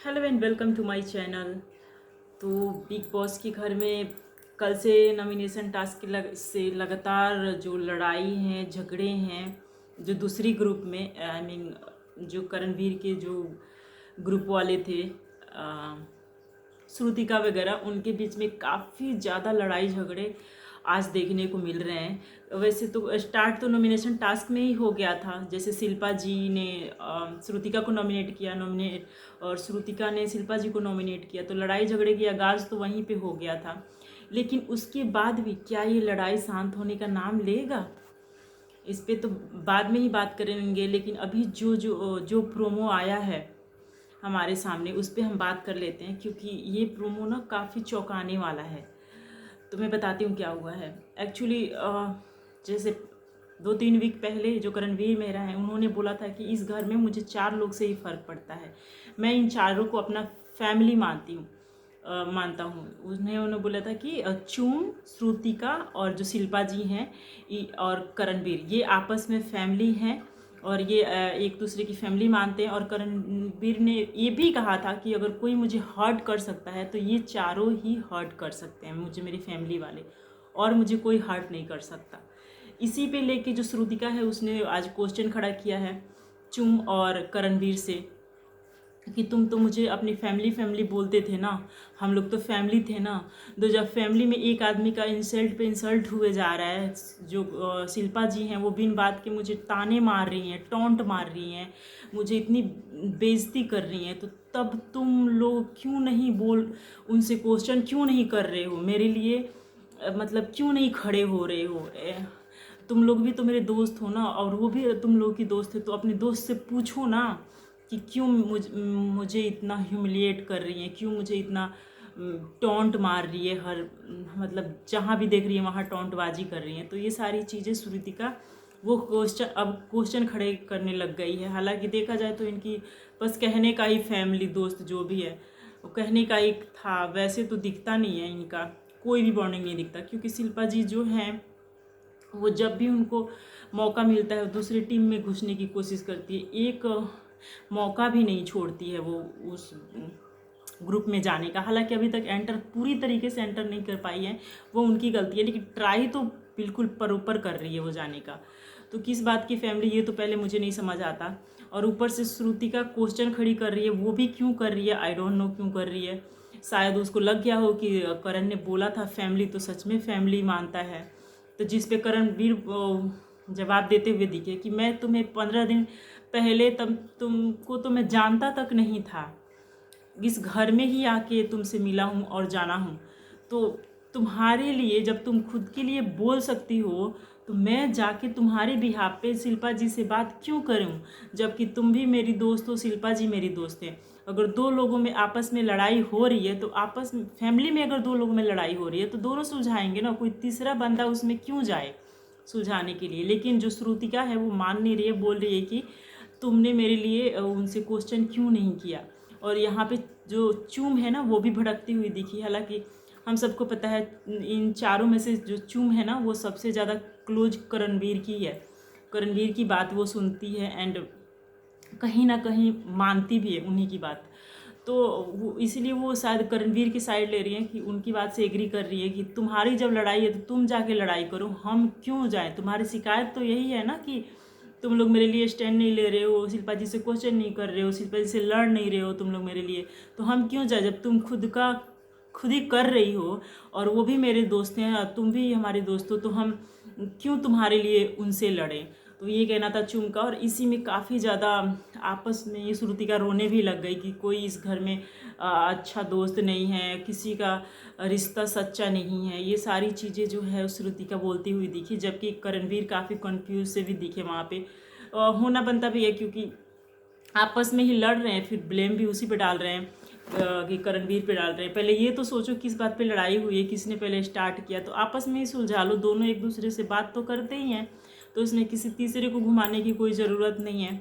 Hello and welcome to my channel. तो big boss के घर में कल से नॉमिनेशन टास्क से लगातार जो लड़ाई हैं, झगड़े हैं, जो दूसरी ग्रुप में आई मीन जो करणवीर के जो ग्रुप वाले थे, श्रुतिका वगैरह, उनके बीच में काफ़ी ज़्यादा लड़ाई झगड़े आज देखने को मिल रहे हैं। वैसे तो स्टार्ट तो नॉमिनेशन टास्क में ही हो गया था, जैसे शिल्पा जी ने श्रुतिका को नॉमिनेट किया और श्रुतिका ने शिल्पा जी को नॉमिनेट किया, तो लड़ाई झगड़े की आगाज़ तो वहीं पे हो गया था। लेकिन उसके बाद भी क्या ये लड़ाई शांत होने का नाम लेगा? इस पे तो बाद में ही बात करेंगे, लेकिन अभी जो जो जो प्रोमो आया है हमारे सामने, उस पर हम बात कर लेते हैं, क्योंकि ये प्रोमो ना काफ़ी चौंकाने वाला है। तो मैं बताती हूँ क्या हुआ है एक्चुअली। जैसे 2-3 वीक पहले जो करणवीर मेहरा है, उन्होंने बोला था कि इस घर में मुझे 4 लोग से ही फ़र्क पड़ता है, मैं इन चारों को अपना फैमिली मानता हूँ। उन्होंने बोला था कि चूम, श्रुतिका और जो शिल्पा जी हैं और करणवीर, ये आपस में फैमिली हैं और ये एक दूसरे की फैमिली मानते हैं। और करणवीर ने ये भी कहा था कि अगर कोई मुझे हर्ट कर सकता है तो ये चारों ही हर्ट कर सकते हैं मुझे, मेरी फैमिली वाले, और मुझे कोई हर्ट नहीं कर सकता। इसी पे लेके जो श्रुतिका है उसने आज क्वेश्चन खड़ा किया है चुम और करणवीर से कि तुम तो मुझे अपनी फैमिली फैमिली बोलते थे ना, हम लोग तो फैमिली थे ना। तो जब फैमिली में एक आदमी का इंसल्ट पे इंसल्ट हुए जा रहा है, जो शिल्पा जी हैं वो बिन बात के मुझे ताने मार रही हैं, टॉन्ट मार रही हैं, मुझे इतनी बेइज्जती कर रही हैं, तो तब तुम लोग क्यों नहीं उनसे क्वेश्चन क्यों नहीं कर रहे हो मेरे लिए? मतलब क्यों नहीं खड़े हो रहे हो? तुम लोग भी तो मेरे दोस्त हो ना, और वो भी तुम लोग की दोस्त है, तो अपने दोस्त से पूछो ना कि क्यों मुझे इतना ह्यूमिलिएट कर रही है, क्यों मुझे इतना टॉन्ट मार रही है, हर मतलब जहाँ भी देख रही है वहाँ टॉन्टबाजी कर रही है। तो ये सारी चीज़ें श्रुतिका वो क्वेश्चन खड़े करने लग गई है। हालांकि देखा जाए तो इनकी बस कहने का ही फैमिली दोस्त जो भी है वो कहने का ही था, वैसे तो दिखता नहीं है इनका कोई भी बॉन्डिंग नहीं दिखता। क्योंकि शिल्पा जी जो हैं वो जब भी उनको मौका मिलता है दूसरी टीम में घुसने की कोशिश करती है, एक मौका भी नहीं छोड़ती है वो उस ग्रुप में जाने का। हालांकि अभी तक पूरी तरीके से एंटर नहीं कर पाई है, वो उनकी गलती है, लेकिन ट्राई तो बिल्कुल ऊपर कर रही है वो जाने का। तो किस बात की फैमिली, ये तो पहले मुझे नहीं समझ आता। और ऊपर से श्रुतिका क्वेश्चन खड़ी कर रही है, वो भी क्यों कर रही है, आई डोंट नो क्यों कर रही है। शायद उसको लग गया हो कि करण ने बोला था फैमिली, तो सच में फैमिली मानता है। तो जिस पे करणवीर जवाब देते हुए दिखे कि मैं तुम्हें 15 दिन पहले तब तुमको तो मैं जानता तक नहीं था, इस घर में ही आके तुमसे मिला हूँ और जाना हूँ, तो तुम्हारे लिए जब तुम खुद के लिए बोल सकती हो तो मैं जाके तुम्हारे बिहाफ पे शिल्पा जी से बात क्यों करूँ, जबकि तुम भी मेरी दोस्त हो, शिल्पा जी मेरी दोस्त है। अगर दो लोगों में आपस में लड़ाई हो रही है तो आपस में फैमिली में अगर दो लोगों में लड़ाई हो रही है तो दोनों सुलझाएंगे ना, कोई तीसरा बंदा उसमें क्यों जाए सुलझाने के लिए। लेकिन जो श्रुतिका है वो मान नहीं रही है, बोल रही है कि तुमने मेरे लिए उनसे क्वेश्चन क्यों नहीं किया। और यहाँ पे जो चूम है ना वो भी भड़कती हुई दिखी। हालांकि हम सबको पता है इन चारों में से जो चूम है ना वो सबसे ज़्यादा क्लोज करणवीर की है, करणवीर की बात वो सुनती है एंड कहीं ना कहीं मानती भी है उन्हीं की बात। तो वो इसलिए वो शायद करणवीर की साइड ले रही है कि उनकी बात से एग्री कर रही है कि तुम्हारी जब लड़ाई है तो तुम जाके लड़ाई करो, हम क्यों जाएं। तुम्हारी शिकायत तो यही है ना कि तुम लोग मेरे लिए स्टैंड नहीं ले रहे हो, शिल्पा जी से क्वेश्चन नहीं कर रहे हो, शिल्पा जी से लड़ नहीं रहे हो तुम लोग मेरे लिए, तो हम क्यों जाए जब तुम खुद ही कर रही हो। और वो भी मेरे दोस्त हैं, तुम भी हमारे दोस्त हो, तो हम क्यों तुम्हारे लिए उनसे लड़ें। तो ये कहना था चुम का। और इसी में काफ़ी ज़्यादा आपस में ये श्रुतिका रोने भी लग गई कि कोई इस घर में अच्छा दोस्त नहीं है, किसी का रिश्ता सच्चा नहीं है, ये सारी चीज़ें जो है उस श्रुतिका बोलती हुई दिखी। जबकि करणवीर काफ़ी कंफ्यूज से भी दिखे वहाँ पे। होना बनता भी है क्योंकि आपस में ही लड़ रहे हैं, फिर ब्लेम भी उसी पे डाल रहे हैं कि करणवीर पे डाल रहे हैं। पहले ये तो सोचो किस बात पे लड़ाई हुई है, किसने पहले स्टार्ट किया, तो आपस में ही सुलझा लो, दोनों एक दूसरे से बात तो करते ही हैं, तो इसमें किसी तीसरे को घुमाने की कोई ज़रूरत नहीं है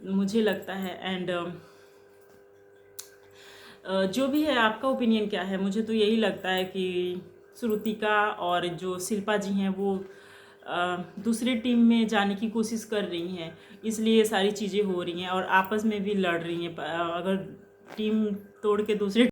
मुझे लगता है। एंड जो भी है, आपका ओपिनियन क्या है? मुझे तो यही लगता है कि श्रुतिका और जो शिल्पा जी हैं वो दूसरी टीम में जाने की कोशिश कर रही हैं, इसलिए ये सारी चीज़ें हो रही हैं और आपस में भी लड़ रही हैं। अगर टीम तोड़ के दूसरे